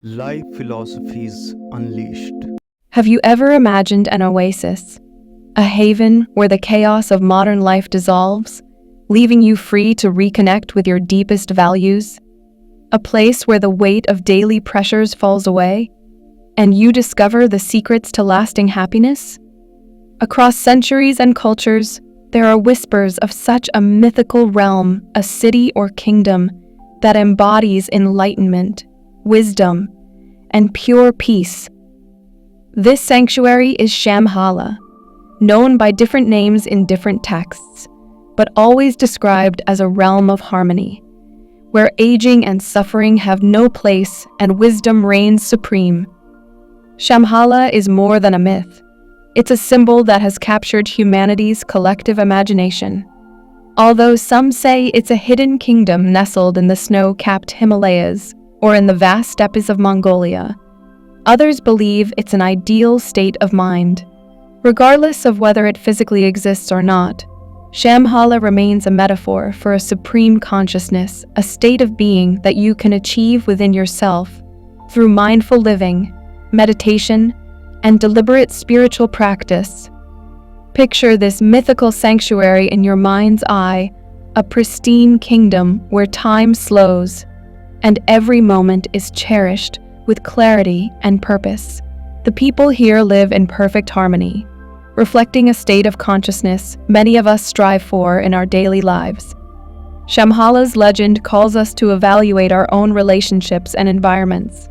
Life Philosophies Unleashed. Have you ever imagined an oasis, a haven where the chaos of modern life dissolves, leaving you free to reconnect with your deepest values? A place where the weight of daily pressures falls away, and you discover the secrets to lasting happiness? Across centuries and cultures, there are whispers of such a mythical realm, a city or kingdom that embodies enlightenment, wisdom, and pure peace. This sanctuary is Shambhala, known by different names in different texts, but always described as a realm of harmony, where aging and suffering have no place and wisdom reigns supreme. Shambhala is more than a myth. It's a symbol that has captured humanity's collective imagination. Although some say it's a hidden kingdom nestled in the snow-capped Himalayas or in the vast steppes of Mongolia, others believe it's an ideal state of mind. Regardless of whether it physically exists or not, Shambhala remains a metaphor for a supreme consciousness, a state of being that you can achieve within yourself through mindful living, meditation, and deliberate spiritual practice. Picture this mythical sanctuary in your mind's eye, a pristine kingdom where time slows and every moment is cherished with clarity and purpose. The people here live in perfect harmony, reflecting a state of consciousness many of us strive for in our daily lives. Shambhala's legend calls us to evaluate our own relationships and environments,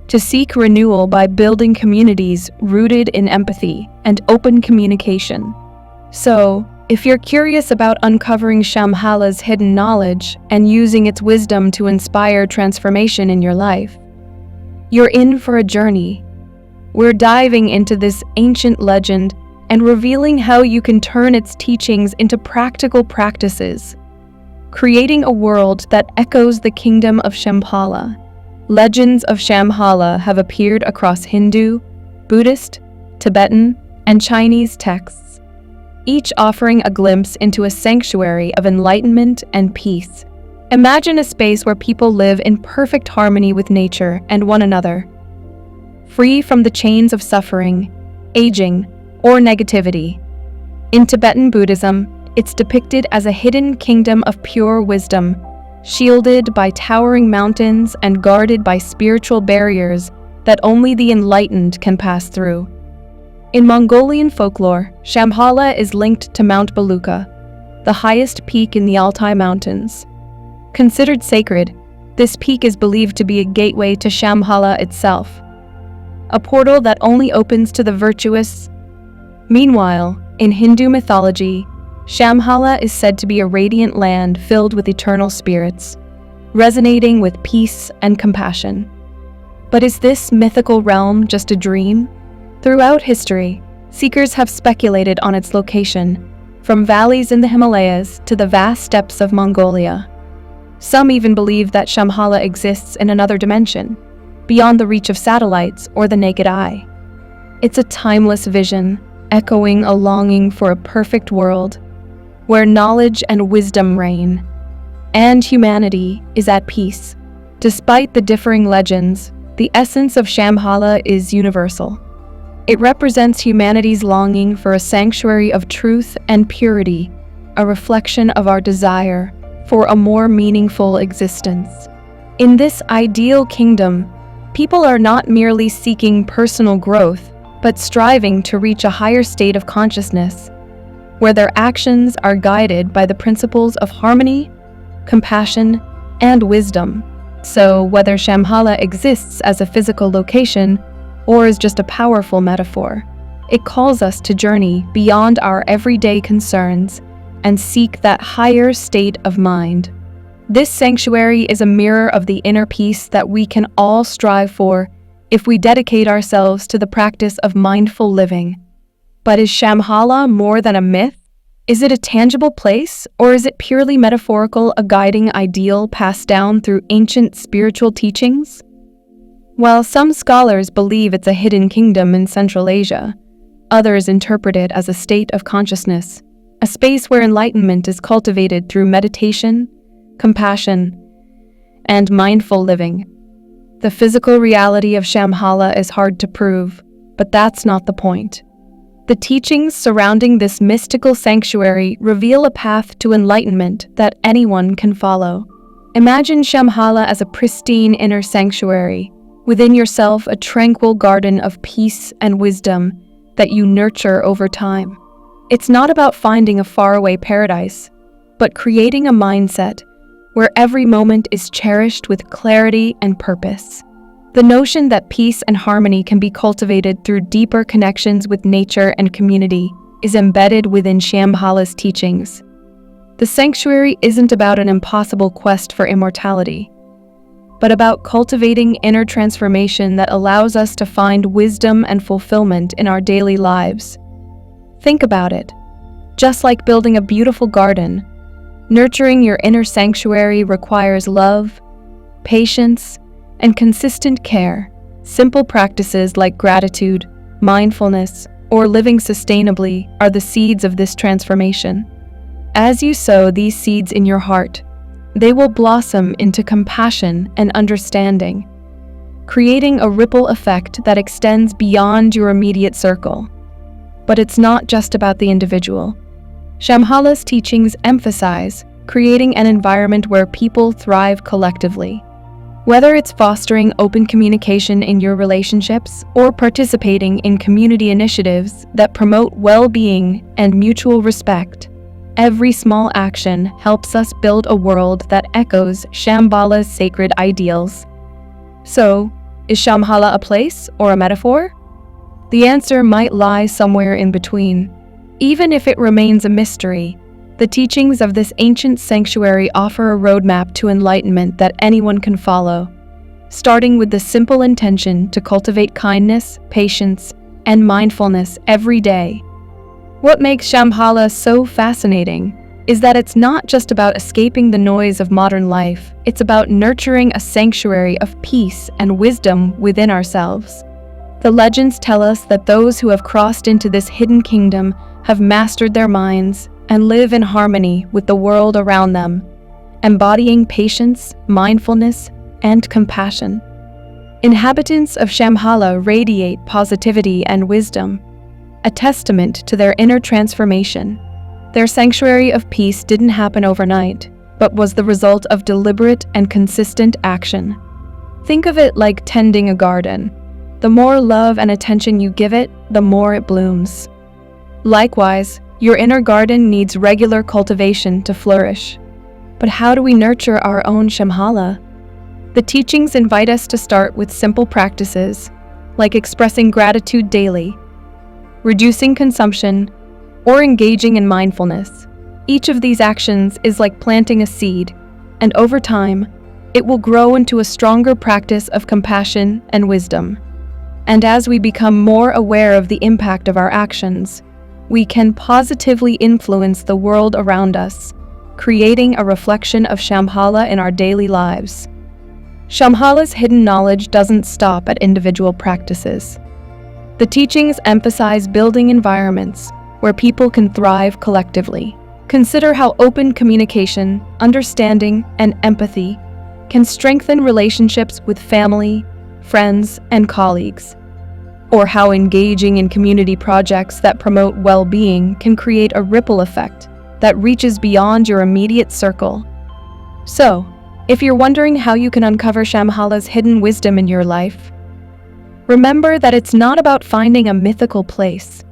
to seek renewal by building communities rooted in empathy and open communication. So, if you're curious about uncovering Shambhala's hidden knowledge and using its wisdom to inspire transformation in your life, you're in for a journey. We're diving into this ancient legend and revealing how you can turn its teachings into practical practices, creating a world that echoes the kingdom of Shambhala. Legends of Shambhala have appeared across Hindu, Buddhist, Tibetan, and Chinese texts, each offering a glimpse into a sanctuary of enlightenment and peace. Imagine a space where people live in perfect harmony with nature and one another, free from the chains of suffering, aging, or negativity. In Tibetan Buddhism, it's depicted as a hidden kingdom of pure wisdom, shielded by towering mountains and guarded by spiritual barriers that only the enlightened can pass through. In Mongolian folklore, Shambhala is linked to Mount Baluka, the highest peak in the Altai Mountains. Considered sacred, this peak is believed to be a gateway to Shambhala itself, a portal that only opens to the virtuous. Meanwhile, in Hindu mythology, Shambhala is said to be a radiant land filled with eternal spirits, resonating with peace and compassion. But is this mythical realm just a dream? Throughout history, seekers have speculated on its location, from valleys in the Himalayas to the vast steppes of Mongolia. Some even believe that Shambhala exists in another dimension, beyond the reach of satellites or the naked eye. It's a timeless vision, echoing a longing for a perfect world, where knowledge and wisdom reign, and humanity is at peace. Despite the differing legends, the essence of Shambhala is universal. It represents humanity's longing for a sanctuary of truth and purity, a reflection of our desire for a more meaningful existence. In this ideal kingdom, people are not merely seeking personal growth, but striving to reach a higher state of consciousness, where their actions are guided by the principles of harmony, compassion, and wisdom. So, whether Shambhala exists as a physical location or is just a powerful metaphor, it calls us to journey beyond our everyday concerns and seek that higher state of mind. This sanctuary is a mirror of the inner peace that we can all strive for if we dedicate ourselves to the practice of mindful living. But is Shambhala more than a myth? Is it a tangible place, or is it purely metaphorical, a guiding ideal passed down through ancient spiritual teachings? While some scholars believe it's a hidden kingdom in Central Asia, others interpret it as a state of consciousness, a space where enlightenment is cultivated through meditation, compassion, and mindful living. The physical reality of Shambhala is hard to prove, but that's not the point. The teachings surrounding this mystical sanctuary reveal a path to enlightenment that anyone can follow. Imagine Shambhala as a pristine inner sanctuary, within yourself a tranquil garden of peace and wisdom that you nurture over time. It's not about finding a faraway paradise, but creating a mindset where every moment is cherished with clarity and purpose. The notion that peace and harmony can be cultivated through deeper connections with nature and community is embedded within Shambhala's teachings. The sanctuary isn't about an impossible quest for immortality, but about cultivating inner transformation that allows us to find wisdom and fulfillment in our daily lives. Think about it. Just like building a beautiful garden, nurturing your inner sanctuary requires love, patience, and consistent care. Simple practices like gratitude, mindfulness, or living sustainably are the seeds of this transformation. As you sow these seeds in your heart, they will blossom into compassion and understanding, creating a ripple effect that extends beyond your immediate circle. But it's not just about the individual. Shambhala's teachings emphasize creating an environment where people thrive collectively. Whether it's fostering open communication in your relationships or participating in community initiatives that promote well-being and mutual respect, every small action helps us build a world that echoes Shambhala's sacred ideals. So, is Shambhala a place or a metaphor? The answer might lie somewhere in between. Even if it remains a mystery, the teachings of this ancient sanctuary offer a roadmap to enlightenment that anyone can follow, starting with the simple intention to cultivate kindness, patience, and mindfulness every day. What makes Shambhala so fascinating is that it's not just about escaping the noise of modern life, it's about nurturing a sanctuary of peace and wisdom within ourselves. The legends tell us that those who have crossed into this hidden kingdom have mastered their minds and live in harmony with the world around them, embodying patience, mindfulness, and compassion. Inhabitants of Shambhala radiate positivity and wisdom, a testament to their inner transformation. Their sanctuary of peace didn't happen overnight, but was the result of deliberate and consistent action. Think of it like tending a garden. The more love and attention you give it, the more it blooms. Likewise, your inner garden needs regular cultivation to flourish. But how do we nurture our own Shambhala? The teachings invite us to start with simple practices, like expressing gratitude daily, reducing consumption, or engaging in mindfulness. Each of these actions is like planting a seed, and over time, it will grow into a stronger practice of compassion and wisdom. And as we become more aware of the impact of our actions, we can positively influence the world around us, creating a reflection of Shambhala in our daily lives. Shambhala's hidden knowledge doesn't stop at individual practices. The teachings emphasize building environments where people can thrive collectively. Consider how open communication, understanding, and empathy can strengthen relationships with family, friends, and colleagues, or how engaging in community projects that promote well-being can create a ripple effect that reaches beyond your immediate circle. So, if you're wondering how you can uncover Shambhala's hidden wisdom in your life, remember that it's not about finding a mythical place.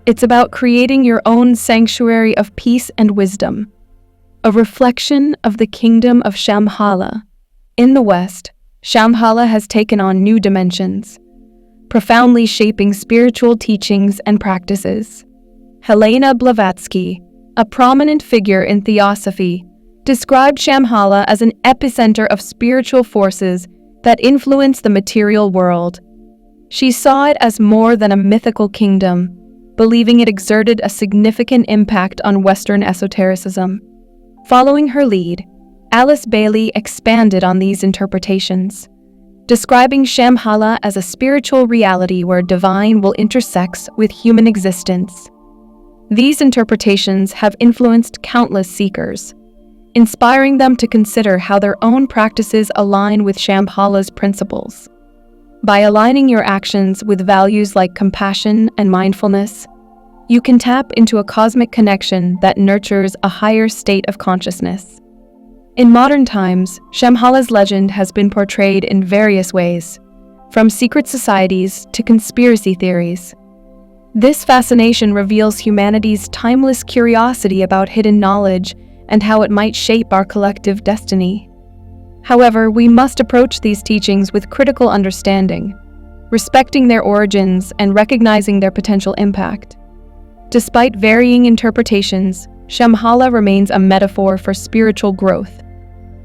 It's about creating your own sanctuary of peace and wisdom, a reflection of the kingdom of Shambhala. In the West, Shambhala has taken on new dimensions, profoundly shaping spiritual teachings and practices. Helena Blavatsky, a prominent figure in Theosophy, described Shambhala as an epicenter of spiritual forces that influence the material world. She saw it as more than a mythical kingdom, believing it exerted a significant impact on Western esotericism. Following her lead, Alice Bailey expanded on these interpretations, describing Shambhala as a spiritual reality where divine will intersect with human existence. These interpretations have influenced countless seekers, inspiring them to consider how their own practices align with Shambhala's principles. By aligning your actions with values like compassion and mindfulness, you can tap into a cosmic connection that nurtures a higher state of consciousness. In modern times, Shambhala's legend has been portrayed in various ways, from secret societies to conspiracy theories. This fascination reveals humanity's timeless curiosity about hidden knowledge and how it might shape our collective destiny. However, we must approach these teachings with critical understanding, respecting their origins and recognizing their potential impact. Despite varying interpretations, Shambhala remains a metaphor for spiritual growth.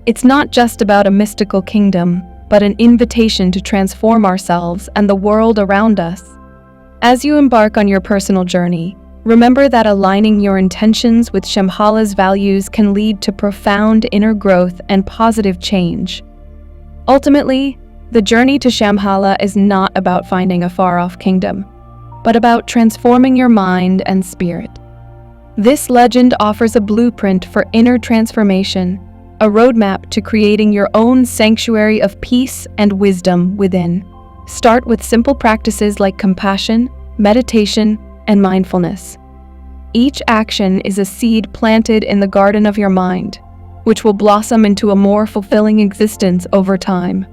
It's not just about a mystical kingdom, but an invitation to transform ourselves and the world around us. As you embark on your personal journey, remember that aligning your intentions with Shambhala's values can lead to profound inner growth and positive change. Ultimately, the journey to Shambhala is not about finding a far-off kingdom, but about transforming your mind and spirit. This legend offers a blueprint for inner transformation, a roadmap to creating your own sanctuary of peace and wisdom within. Start with simple practices like compassion, meditation, and mindfulness. Each action is a seed planted in the garden of your mind, which will blossom into a more fulfilling existence over time.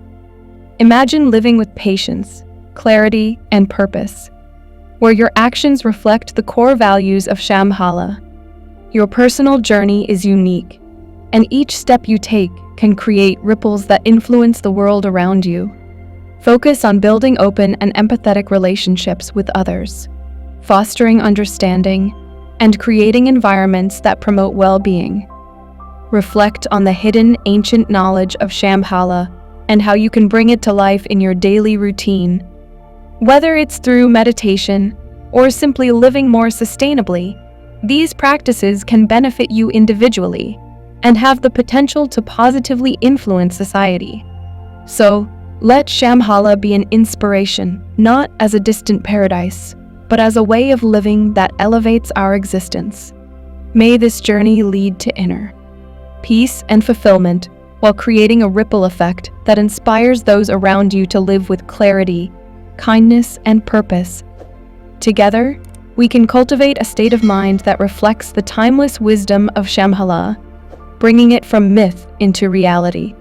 Imagine living with patience, clarity, and purpose, where your actions reflect the core values of Shambhala. Your personal journey is unique, and each step you take can create ripples that influence the world around you. Focus on building open and empathetic relationships with others, fostering understanding, and creating environments that promote well-being. Reflect on the hidden ancient knowledge of Shambhala and how you can bring it to life in your daily routine. Whether it's through meditation or simply living more sustainably, these practices can benefit you individually and have the potential to positively influence society. So, let Shambhala be an inspiration, not as a distant paradise, but as a way of living that elevates our existence. May this journey lead to inner peace and fulfillment, while creating a ripple effect that inspires those around you to live with clarity, kindness, and purpose. Together, we can cultivate a state of mind that reflects the timeless wisdom of Shambhala, bringing it from myth into reality.